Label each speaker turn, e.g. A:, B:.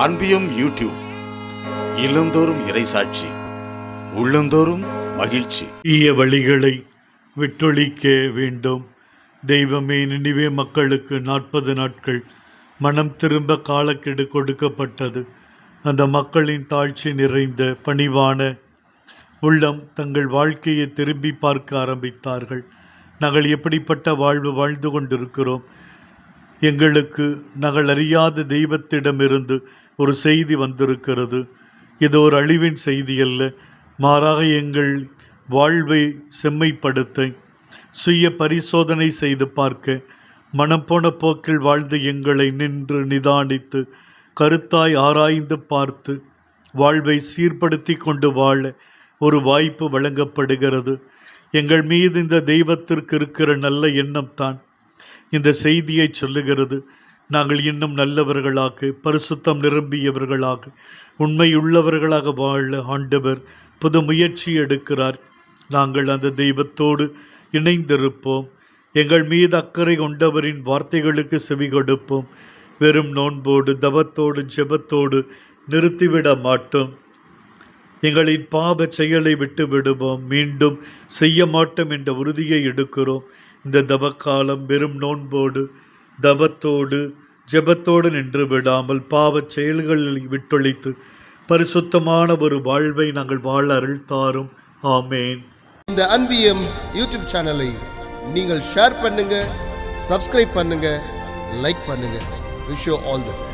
A: அன்பியும் YouTube இல்லந்தோறும் இறைசாட்சி, உள்ளந்தோறும் மகிழ்ச்சி.
B: தீய வழிகளை விட்டொழிக்க வேண்டும். தெய்வமே, நினிவே மக்களுக்கு 40 நாட்கள் மனம் திரும்ப காலக்கெடு கொடுக்கப்பட்டது. அந்த மக்களின் தாழ்ச்சி நிறைந்த பணிவான உள்ளம் தங்கள் வாழ்க்கையை திரும்பி பார்க்க ஆரம்பித்தார்கள். நாங்கள் எப்படிப்பட்ட வாழ்வு வாழ்ந்து கொண்டிருக்கிறோம்? எங்களுக்கு நாங்கள் அறியாத தெய்வத்திடமிருந்து ஒரு செய்தி வந்திருக்கிறது. இது ஒரு அழிவின் செய்தி அல்ல, மாறாக எங்கள் வாழ்வை செம்மைப்படுத்த, சுய பரிசோதனை செய்து பார்க்க, மனம் போன போக்கில் வாழ்ந்து எங்களை நின்று நிதானித்து கருத்தாய் ஆராய்ந்து பார்த்து வாழ்வை சீர்படுத்தி கொண்டு வாழ ஒரு வாய்ப்பு வழங்கப்படுகிறது. எங்கள் மீது இந்த தெய்வத்திற்கு இருக்கிற நல்ல எண்ணம் தான் இந்த செய்தியை சொல்லுகிறது. நாங்கள் இன்னும் நல்லவர்களாக, பரிசுத்தம் நிரம்பியவர்களாக, உண்மையுள்ளவர்களாக வாழ ஆண்டவர் புது முயற்சி எடுக்கிறார். நாங்கள் அந்த தெய்வத்தோடு இணைந்திருப்போம். எங்கள் மீது அக்கறை கொண்டவரின் வார்த்தைகளுக்கு செவி கொடுப்போம். வெறும் நோன்போடு தவத்தோடு ஜெபத்தோடு நிறுத்திவிட மாட்டோம். எங்களின் பாவ செயலை விட்டு விடுவோம், மீண்டும் செய்ய மாட்டோம் என்ற உறுதியை எடுக்கிறோம். இந்த தவக்காலம் வெறும் நோன்போடு தவத்தோடு ஜெபத்தோடு நின்று விடாமல் பாவ செயல்களில் விட்டொழித்து பரிசுத்தமான ஒரு வாழ்வை நாங்கள் வாழ அருள் தாரும். ஆமேன்.
C: இந்த அன்பியம் யூடியூப் சேனலை நீங்கள் ஷேர் பண்ணுங்க, சப்ஸ்கிரைப் பண்ணுங்க, லைக் பண்ணுங்க. Wish you all the best.